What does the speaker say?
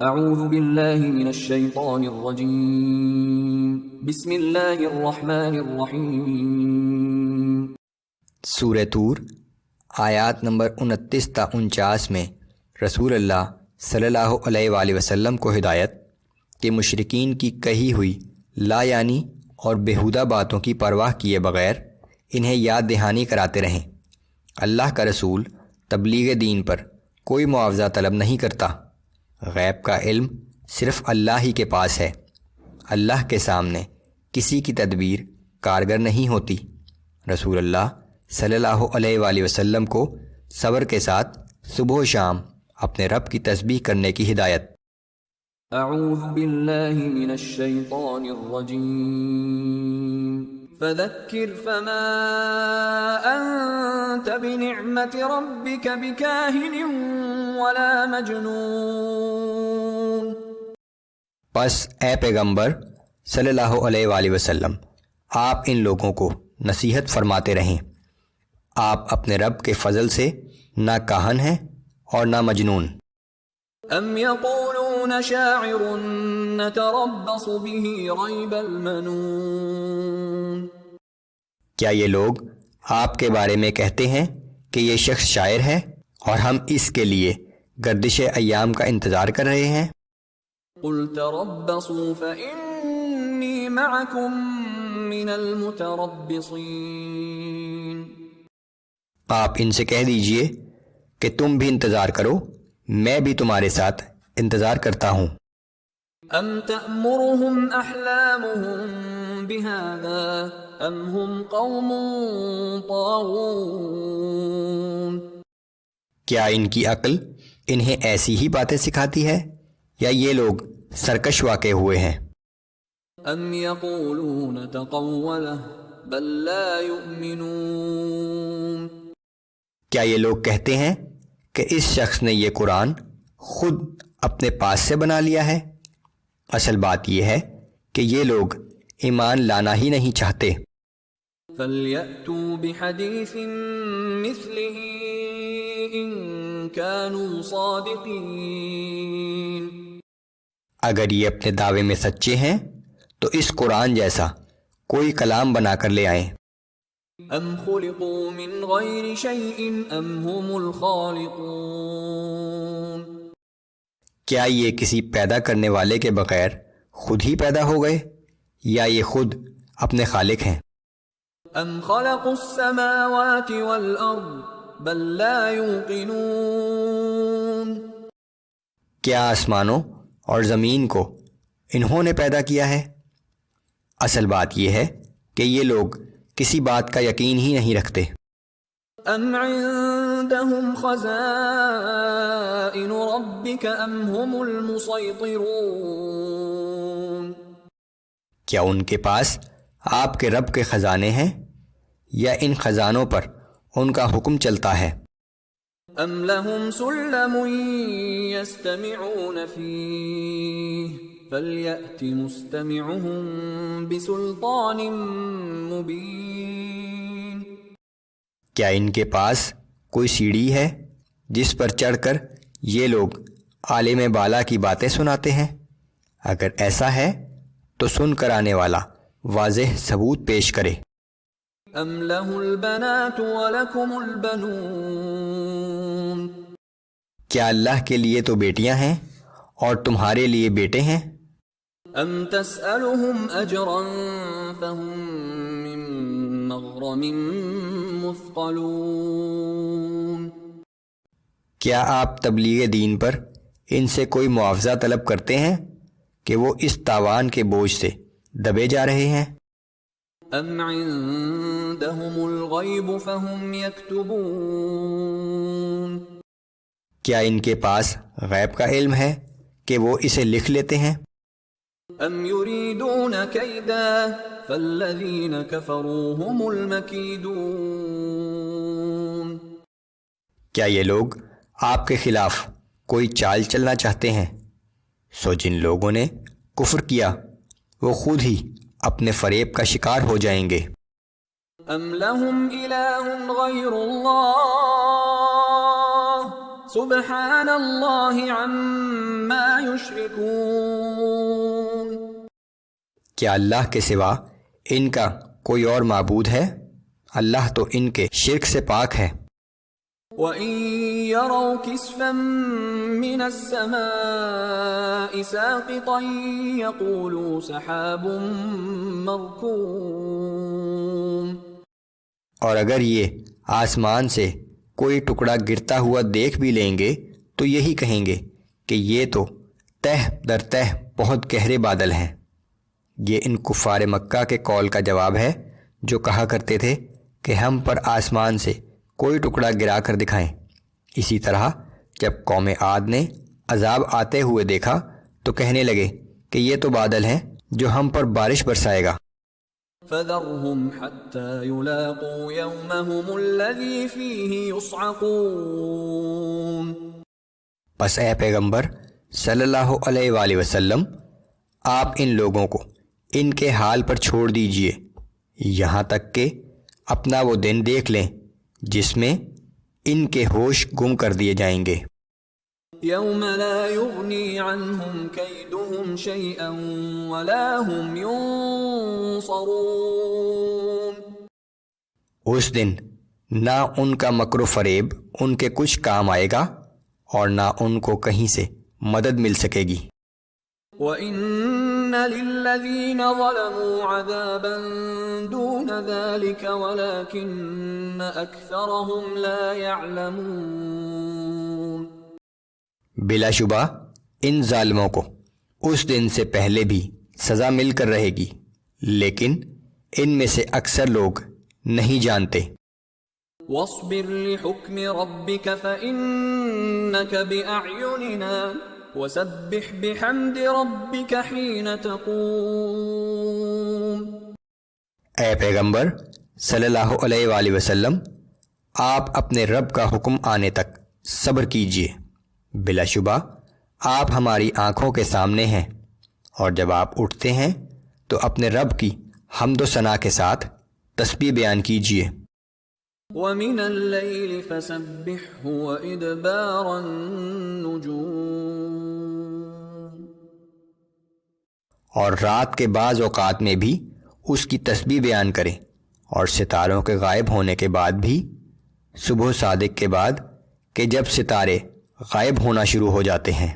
اعوذ باللہ من الشیطان الرجیم بسم اللہ الرحمن الرحیم۔ سورہ طور آیات نمبر 29 تا 49 میں رسول اللہ صلی اللہ علیہ وآلہ وسلم کو ہدایت کہ مشرکین کی کہی ہوئی لا یعنی اور بیہودہ باتوں کی پرواہ کیے بغیر انہیں یاد دہانی کراتے رہیں۔ اللہ کا رسول تبلیغ دین پر کوئی معاوضہ طلب نہیں کرتا۔ غیب کا علم صرف اللہ ہی کے پاس ہے۔ اللہ کے سامنے کسی کی تدبیر کارگر نہیں ہوتی۔ رسول اللہ صلی اللہ علیہ وآلہ وسلم کو صبر کے ساتھ صبح و شام اپنے رب کی تسبیح کرنے کی ہدایت۔ اعوذ باللہ من الشیطان الرجیم فذکر فما انت بنعمت ربک بکاہن ولا مجنون۔ پس اے پیغمبر صلی اللہ علیہ وآلہ وسلم آپ ان لوگوں کو نصیحت فرماتے رہیں، آپ اپنے رب کے فضل سے نہ کاہن ہیں اور نہ مجنون۔ ام یقولون شاعر نتربص به ریب المنون۔ کیا یہ لوگ آپ کے بارے میں کہتے ہیں کہ یہ شخص شاعر ہے اور ہم اس کے لیے گردش ایام کا انتظار کر رہے ہیں؟ قل تربصوا فإنی معکم من المتربصین۔ آپ ان سے کہہ دیجئے کہ تم بھی انتظار کرو، میں بھی تمہارے ساتھ انتظار کرتا ہوں۔ ام تأمرهم احلامهم بهذا ام هم قوم طاغون۔ کیا ان کی عقل انہیں ایسی ہی باتیں سکھاتی ہے یا یہ لوگ سرکش واقع ہوئے ہیں؟ ام یقولون تقولہ بل لا یؤمنون۔ کیا یہ لوگ کہتے ہیں کہ اس شخص نے یہ قرآن خود اپنے پاس سے بنا لیا ہے؟ اصل بات یہ ہے کہ یہ لوگ ایمان لانا ہی نہیں چاہتے۔ فَلْيَأْتُوا بِحَدِيثٍ مِثْلِهِ إِن كَانُوا صَادِقِينَ۔ اگر یہ اپنے دعوے میں سچے ہیں تو اس قرآن جیسا کوئی کلام بنا کر لے آئیں۔ ام خلقوا من غیر شیء ام هم الخالقون۔ کیا یہ کسی پیدا کرنے والے کے بغیر خود ہی پیدا ہو گئے یا یہ خود اپنے خالق ہیں؟ ام خلقوا السماوات والارض بل لا یوقنون۔ کیا آسمانوں اور زمین کو انہوں نے پیدا کیا ہے؟ اصل بات یہ ہے کہ یہ لوگ کسی بات کا یقین ہی نہیں رکھتے۔ ام عندهم خزائن ربک ام هم المسیطرون۔ کیا ان کے پاس آپ کے رب کے خزانے ہیں یا ان خزانوں پر ان کا حکم چلتا ہے؟ ام لهم سلم يستمعون فيه فَلْيَأْتِ مُسْتَمِعُهُم بِسُلْطَانٍ مُبِينٍ۔ کیا ان کے پاس کوئی سیڑھی ہے جس پر چڑھ کر یہ لوگ عالم بالا کی باتیں سناتے ہیں؟ اگر ایسا ہے تو سن کر آنے والا واضح ثبوت پیش کرے۔ ام لَهُ الْبَنَاتُ وَلَكُمُ الْبَنُونَ۔ کیا اللہ کے لیے تو بیٹیاں ہیں اور تمہارے لیے بیٹے ہیں؟ ام تسألهم اجرا فهم من مغرم مثقلون۔ کیا آپ تبلیغ دین پر ان سے کوئی معاوضہ طلب کرتے ہیں کہ وہ اس تاوان کے بوجھ سے دبے جا رہے ہیں؟ ام عندهم الغیب فهم یکتبون۔ کیا ان کے پاس غیب کا علم ہے کہ وہ اسے لکھ لیتے ہیں؟ ام یریدون کیدا فالذین کفروا هم المکیدون۔ کیا یہ لوگ آپ کے خلاف کوئی چال چلنا چاہتے ہیں؟ سو جن لوگوں نے کفر کیا وہ خود ہی اپنے فریب کا شکار ہو جائیں گے۔ ام لهم الہ غیر اللہ سبحان اللہ عما یشرکون. کیا اللہ کے سوا ان کا کوئی اور معبود ہے؟ اللہ تو ان کے شرک سے پاک ہے. وَإِن يَرَوْا كِسْفًا مِّنَ السَّمَاءِ سَاقِطًا يَقُولُوا سَحَابٌ مَّرْكُومٌ. اور اگر یہ آسمان سے کوئی ٹکڑا گرتا ہوا دیکھ بھی لیں گے تو یہی کہیں گے کہ یہ تو تہ در تہ بہت گہرے بادل ہیں. یہ ان کفار مکہ کے قول کا جواب ہے جو کہا کرتے تھے کہ ہم پر آسمان سے کوئی ٹکڑا گرا کر دکھائیں. اسی طرح جب قوم عاد نے عذاب آتے ہوئے دیکھا تو کہنے لگے کہ یہ تو بادل ہیں جو ہم پر بارش برسائے گا. فَذَرْهُمْ حَتَّى يُلَاقُوا يَوْمَهُمُ الَّذِي فِيهِ يُصْعَقُونَ. پس اے پیغمبر صلی اللہ علیہ وآلہ وسلم آپ ان لوگوں کو ان کے حال پر چھوڑ دیجئے یہاں تک کہ اپنا وہ دن دیکھ لیں جس میں ان کے ہوش گم کر دیے جائیں گے. يَوْمَ لَا يُغْنِي عَنْهُمْ كَيْدُهُمْ شَيْئًا وَلَا هُمْ يُنصَرُونَ. اس دن نہ ان کا مکر و فریب ان کے کچھ کام آئے گا اور نہ ان کو کہیں سے مدد مل سکے گی. وَإِنَّ لِلَّذِينَ ظَلَمُوا عَذَابًا دُونَ ذَلِكَ وَلَكِنَّ أَكْثَرَهُمْ لَا يَعْلَمُونَ. بلا شبہ ان ظالموں کو اس دن سے پہلے بھی سزا مل کر رہے گی لیکن ان میں سے اکثر لوگ نہیں جانتے. وَاصْبِرْ لِحُكْمِ رَبِّكَ فَإِنَّكَ بِأَعْيُنِنَا وَسَبِّحْ بِحَمْدِ رَبِّكَ حِينَ تَقُومُ. اے پیغمبر صلی اللہ علیہ وآلہ وسلم آپ اپنے رب کا حکم آنے تک صبر کیجئے. بلا شبہ آپ ہماری آنکھوں کے سامنے ہیں اور جب آپ اٹھتے ہیں تو اپنے رب کی حمد و ثنا کے ساتھ تسبیح بیان کیجئے. وَمِنَ اللَّيْلِ فَسَبِّحْهُ وَإِدْبَارَ النُّجُومِ. اور رات کے بعض اوقات میں بھی اس کی تسبیح بیان کریں اور ستاروں کے غائب ہونے کے بعد بھی صبح صادق کے بعد کہ جب ستارے غائب ہونا شروع ہو جاتے ہیں.